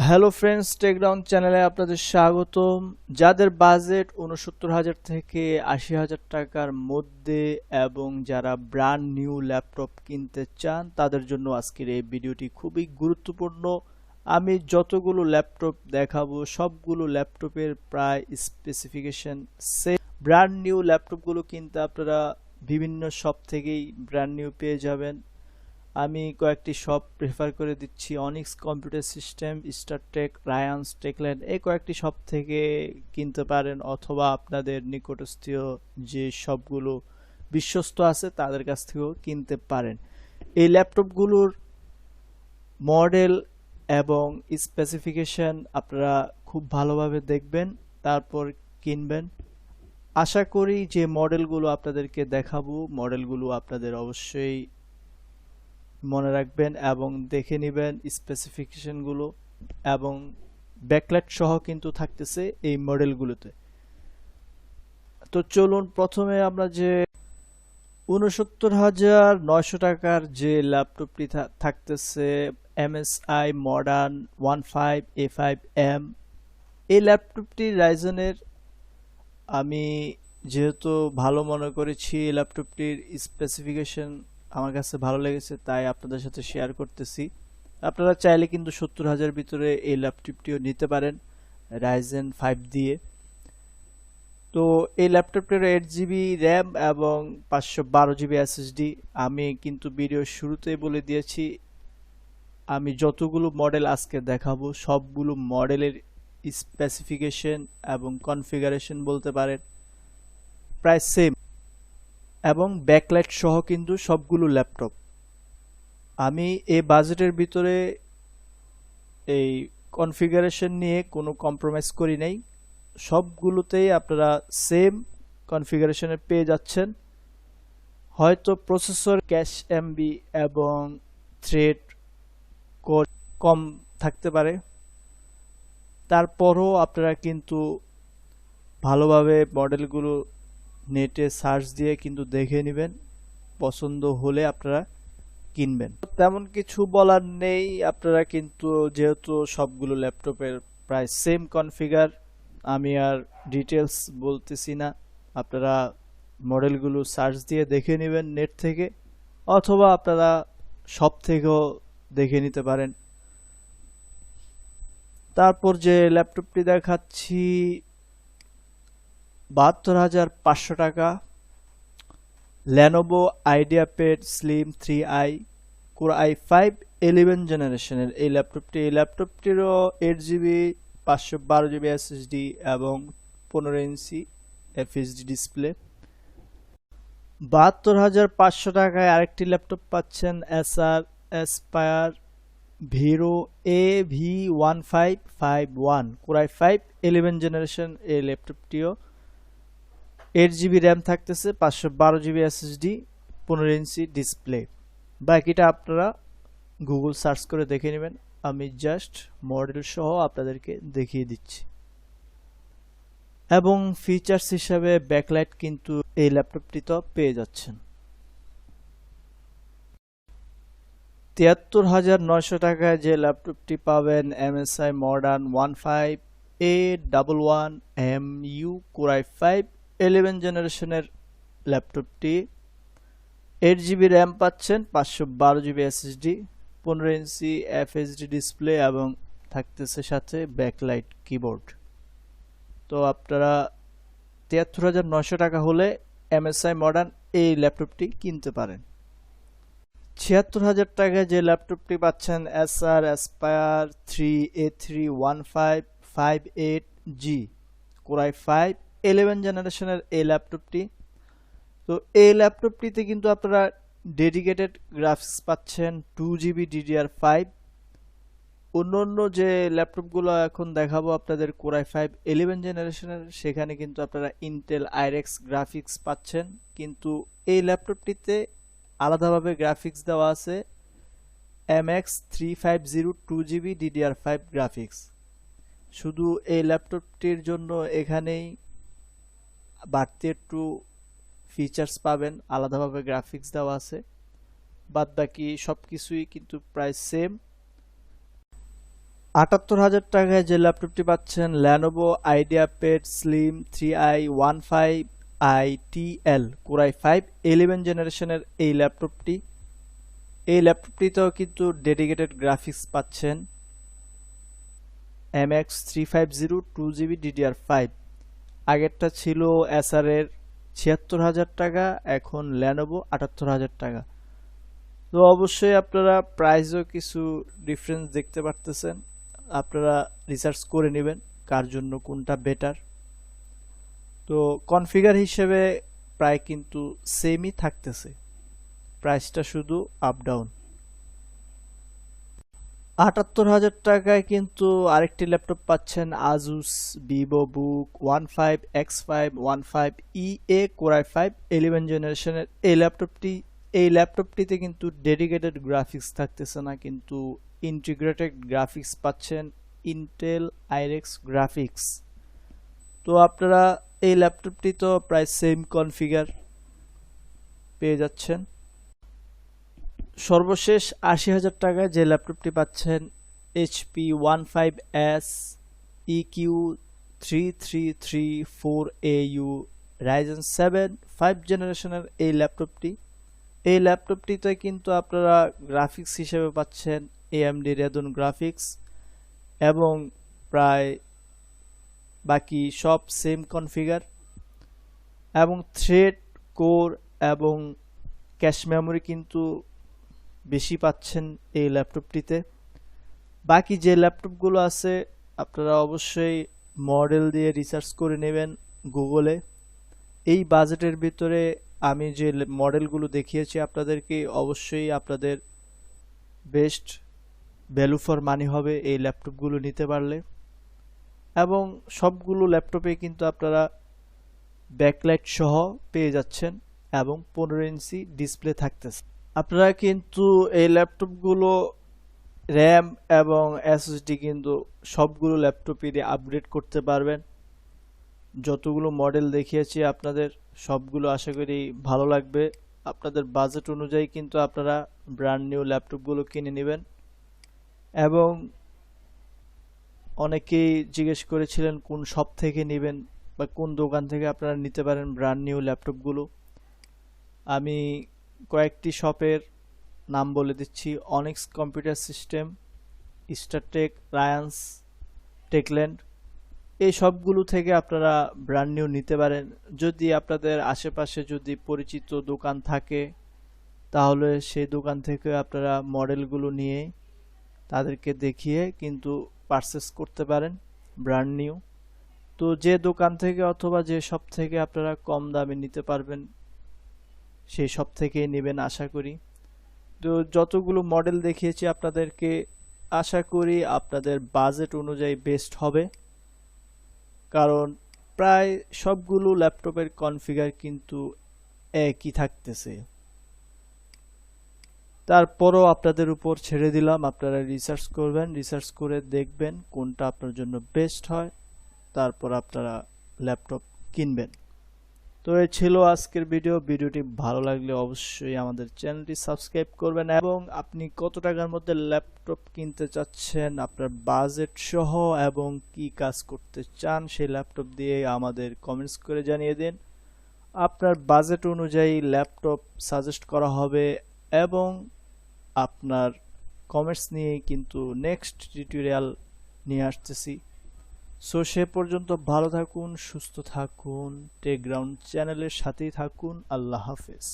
Hello friends, takedown চ্যানেলে আপনাদের স্বাগতম। যাদের বাজেট ৬৯,০০০ থেকে ৮০,০০০ টাকার মধ্যে এবং যারা ব্র্যান্ড নিউ ল্যাপটপ কিনতে চান তাদের জন্য আজকের এই ভিডিওটি খুবই গুরুত্বপূর্ণ। আমি যতগুলো ল্যাপটপ দেখাবো সবগুলো ল্যাপটপের প্রায় স্পেসিফিকেশন সেম। ব্র্যান্ড নিউ ল্যাপটপগুলো কিনতে আপনারা বিভিন্ন শপ থেকেই ব্র্যান্ড নিউ পেয়ে যাবেন। আমি কয়েকটি শপ প্রেফার করে দিচ্ছি: onyx computer system, Star Tech, Ryans, Techland. এই কয়েকটি শপ থেকে কিনতে পারেন, অথবা আপনাদের নিকটস্থীয় যে শপগুলো বিশ্বস্ত আছে তাদের কাছ থেকেও কিনতে পারেন। এই ল্যাপটপগুলোর মডেল এবং স্পেসিফিকেশন আপনারা খুব ভালোভাবে দেখবেন, তারপর কিনবেন। আশা করি যে মডেলগুলো আপনাদেরকে দেখাবো মডেলগুলো আপনাদের অবশ্যই মনে রাখবেন এবং দেখে নেবেন স্পেসিফিকেশনগুলো, এবং ব্যাকলাইট সহ কিন্তু থাকতেছে এই মডেলগুলোতে। তো চলুন, প্রথমে আমরা যে ৬৯,৯০০ টাকার যে ল্যাপটপটি থাকতেছে MSI মডার্ন 15A5M, এই ল্যাপটপটি রাইজেনের আমি যেহেতু ভালো মনে করেছি, ল্যাপটপটির স্পেসিফিকেশন আমার কাছে ভালো লেগেছে, তাই আপনাদের সাথে শেয়ার করতেছি। আপনারা চাইলে কিন্তু ৭০,০০০ ভিতরে এই ল্যাপটপটিও নিতে পারেন রাইজেন 5 দিয়ে। তো এই ল্যাপটপটির 8GB র্যাম এবং 512GB SSD। আমি কিন্তু ভিডিওর শুরুতেই বলে দিয়েছি, আমি যতগুলো মডেল আজকে দেখাবো সবগুলো মডেলের স্পেসিফিকেশন এবং কনফিগারেশন বলতে পারেন প্রায় সেম, এবং ব্যাকলাইট সহ কিন্তু সবগুলো ল্যাপটপ। আমি এই বাজেটের ভিতরে এই কনফিগারেশন নিয়ে কোনো কম্প্রোমাইজ করি নাই, সবগুলোতেই আপনারা সেম কনফিগারেশনে পেয়ে যাচ্ছেন। হয়তো প্রসেসর, ক্যাশ এমবি এবং থ্রেড কোর কম থাকতে পারে, তারপরও আপনারা কিন্তু ভালোভাবে মডেলগুলো নেটে সার্চ দিয়ে কিন্তু দেখে নেবেন, পছন্দ হলে আপনারা কিনবেন। তেমন কিছু বলার নেই, আপনারা কিন্তু যেহেতু সবগুলো ল্যাপটপের প্রায় সেম কনফিগার, আমি আর ডিটেলস বলতেছি না। আপনারা মডেলগুলো সার্চ দিয়ে দেখে নেবেন নেট থেকে, অথবা আপনারা শপ থেকেও দেখে নিতে পারেন। তারপর যে ল্যাপটপটি দেখাচ্ছি ৭২,৫০০ টাকা, Lenovo IdeaPad Slim 3i Core i5 11 জেনারেশনের এই ল্যাপটপটিরও 8GB 512GB SSD এবং 15 ইঞ্চি FHD ডিসপ্লে। ৭২,৫০০ টাকায় আরেকটি ল্যাপটপ পাচ্ছেন Acer Aspire Vero AV1551 Core i5 11 generation. এই ল্যাপটপটিও 8GB র্যাম থাকতেছে, 512GB SSD, 15 ইঞ্চি ডিসপ্লে। বাকিটা আপনারা গুগল সার্চ করে দেখে নেবেন, আমি জাস্ট মডেল সহ আপনাদেরকে দেখিয়ে দিচ্ছি। এবং ফিচার্স হিসাবে ব্যাকলাইট কিন্তু এই ল্যাপটপটি তো পেয়ে যাচ্ছেন। ৭৩,৯০০ টাকায় যে ল্যাপটপটি পাবেন MSI modern 15A11MU Core i5 11 জেনারেশনের ল্যাপটপটি 8GB র্যাম পাচ্ছেন, 512GB SSD, 15 ইঞ্চি FHD ডিসপ্লে এবং থাকতেছে সাথে ব্যাকলাইট কিবোর্ড। তো আপনারা ৭৩,৯০০ টাকা হলে MSI মডার্ন এই ল্যাপটপটি কিনতে পারেন। ৭৬,০০০ টাকায় যে ল্যাপটপটি পাচ্ছেন Acer Aspire 3A31558G Core i5 11 জেনারেশনের এই ল্যাপটপটি। তো এই ল্যাপটপটিতে কিন্তু আপনারা ডেডিকেটেড গ্রাফিক্স পাচ্ছেন, 2GB DDR5। অন্য যে ল্যাপটপগুলো এখন দেখাবো আপনাদের Core i5 11 জেনারেশনের, সেখানে কিন্তু আপনারা ইন্টেল আইরেক্স গ্রাফিক্স পাচ্ছেন, কিন্তু এই ল্যাপটপটিতে আলাদাভাবে গ্রাফিক্স দেওয়া আছে MX350 2GB DDR5 গ্রাফিক্স। শুধু এই ল্যাপটপটির জন্য এখানেই বাড়তি একটু ফিচার্স পাবেন, আলাদাভাবে গ্রাফিক্স দেওয়া আছে, বাদ বাকি সবকিছুই কিন্তু প্রায় সেম। 78,000 টাকায় যে ল্যাপটপটি পাচ্ছেন Lenovo IdeaPad Slim 3i15i TL Core i5 11 জেনারেশনের এই ল্যাপটপটিতেও কিন্তু ডেডিকেটেড গ্রাফিক্স পাচ্ছেন MX 350 2GB DDR5। আগেরটা ছিল acer এর 76,000 টাকা, এখন Lenovo 78,000 টাকা। তো অবশ্যই আপনারা প্রাইসও কিছু ডিফারেন্স দেখতে পারতেছেন, আপনারা রিসার্চ করে নেবেন কার জন্য কোনটা বেটার। তো কনফিগার হিসেবে প্রায় কিন্তু সেমই থাকতেছে, প্রাইসটা শুধু আপ ডাউন। 78,000 টাকায় কিন্তু আরেকটি ল্যাপটপ পাচ্ছেন Asus VivoBook 15X515EA Core i5 11 জেনারেশনের এই ল্যাপটপটিতে কিন্তু ডেডিকেটেড গ্রাফিক্স থাকতেছে না, কিন্তু ইন্টিগ্রেটেড গ্রাফিক্স পাচ্ছেন ইন্টেল আইরেক্স গ্রাফিক্স। তো আপনারা এই ল্যাপটপটি তো প্রায় সেম কনফিগার পেয়ে যাচ্ছেন। সর্বশেষ 80,000 টাকায় যে ল্যাপটপটি পাচ্ছেন HP 15S EQ3334AU Ryzen 7 5 জেনারেশনের এই ল্যাপটপটিতে কিন্তু আপনারা গ্রাফিক্স হিসেবে পাচ্ছেন AMD Radeon গ্রাফিক্স এবং প্রায় বাকি সব সেম কনফিগার, এবং থ্রেড কোর এবং ক্যাশ মেমোরি কিন্তু বেশি পাচ্ছেন এই ল্যাপটপটিতে। বাকি যে ল্যাপটপগুলো আছে আপনারা অবশ্যই মডেল দিয়ে রিসার্চ করে নেবেন গুগলে। এই বাজেটের ভিতরে আমি যে মডেলগুলো দেখিয়েছি আপনাদেরকে, অবশ্যই আপনাদের বেস্ট ভ্যালু ফর মানি হবে এই ল্যাপটপগুলো নিতে পারলে। এবং সবগুলো ল্যাপটপে কিন্তু আপনারা ব্যাকলাইট সহ পেয়ে যাচ্ছেন এবং 15 ইঞ্চি ডিসপ্লে থাকতেছে। আপনারা কিন্তু এই ল্যাপটপগুলো র্যাম এবং এসএসডি কিন্তু সবগুলো ল্যাপটপেরই আপগ্রেড করতে পারবেন। যতগুলো মডেল দেখিয়েছি আপনাদের সবগুলো আশা করি ভালো লাগবে। আপনাদের বাজেট অনুযায়ী কিন্তু আপনারা ব্র্যান্ড নিউ ল্যাপটপগুলো কিনে নেবেন। এবং অনেকেই জিজ্ঞেস করেছিলেন কোন শপ থেকে নেবেন বা কোন দোকান থেকে আপনারা নিতে পারেন ব্র্যান্ড নিউ ল্যাপটপগুলো। আমি কয়েকটি শপের নাম বলে দিচ্ছি: onyx computer system, Star Tech, Ryans, Techland. এই সবগুলো থেকে আপনারা ব্র্যান্ড নিউ নিতে পারেন। যদি আপনাদের আশেপাশে যদি পরিচিত দোকান থাকে তাহলে সেই দোকান থেকে আপনারা মডেলগুলো নিয়ে তাদেরকে দেখিয়ে কিন্তু পারচেস করতে পারেন ব্র্যান্ড নিউ। তো যে দোকান থেকে অথবা যে শপ থেকে আপনারা কম দামে নিতে পারবেন সেই শপ থেকেই নেবেন আশা করি। তো যতগুলো মডেল দেখিয়েছি আপনাদেরকে, আশা করি আপনাদের বাজেট অনুযায়ী বেস্ট হবে, কারণ প্রায় সবগুলো ল্যাপটপের কনফিগার কিন্তু একই থাকতেছে। তারপরও আপনাদের উপর ছেড়ে দিলাম, আপনারা রিসার্চ করবেন, রিসার্চ করে দেখবেন কোনটা আপনার জন্য বেস্ট হয়, তারপর আপনারা ল্যাপটপ কিনবেন। তো এই ছিল আজকের ভিডিওটি ভালো লাগলে অবশ্যই আমাদের চ্যানেলটি সাবস্ক্রাইব করবেন। এবং আপনি কত টাকার মধ্যে ল্যাপটপ কিনতে চাচ্ছেন, আপনার বাজেট সহ এবং কি কাজ করতে চান সেই ল্যাপটপ দিয়ে আমাদের কমেন্টস করে জানিয়ে দিন। আপনার বাজেট অনুযায়ী ল্যাপটপ সাজেস্ট করা হবে এবং আপনার কমেন্টস নিয়ে কিন্তু নেক্সট টিউটোরিয়াল নিয়ে আসতেছি। সো সে পর্যন্ত ভালো থাকুন, সুস্থ থাকুন, টেকগ্রাউন্ড চ্যানেলের সাথেই থাকুন। আল্লাহ হাফেজ।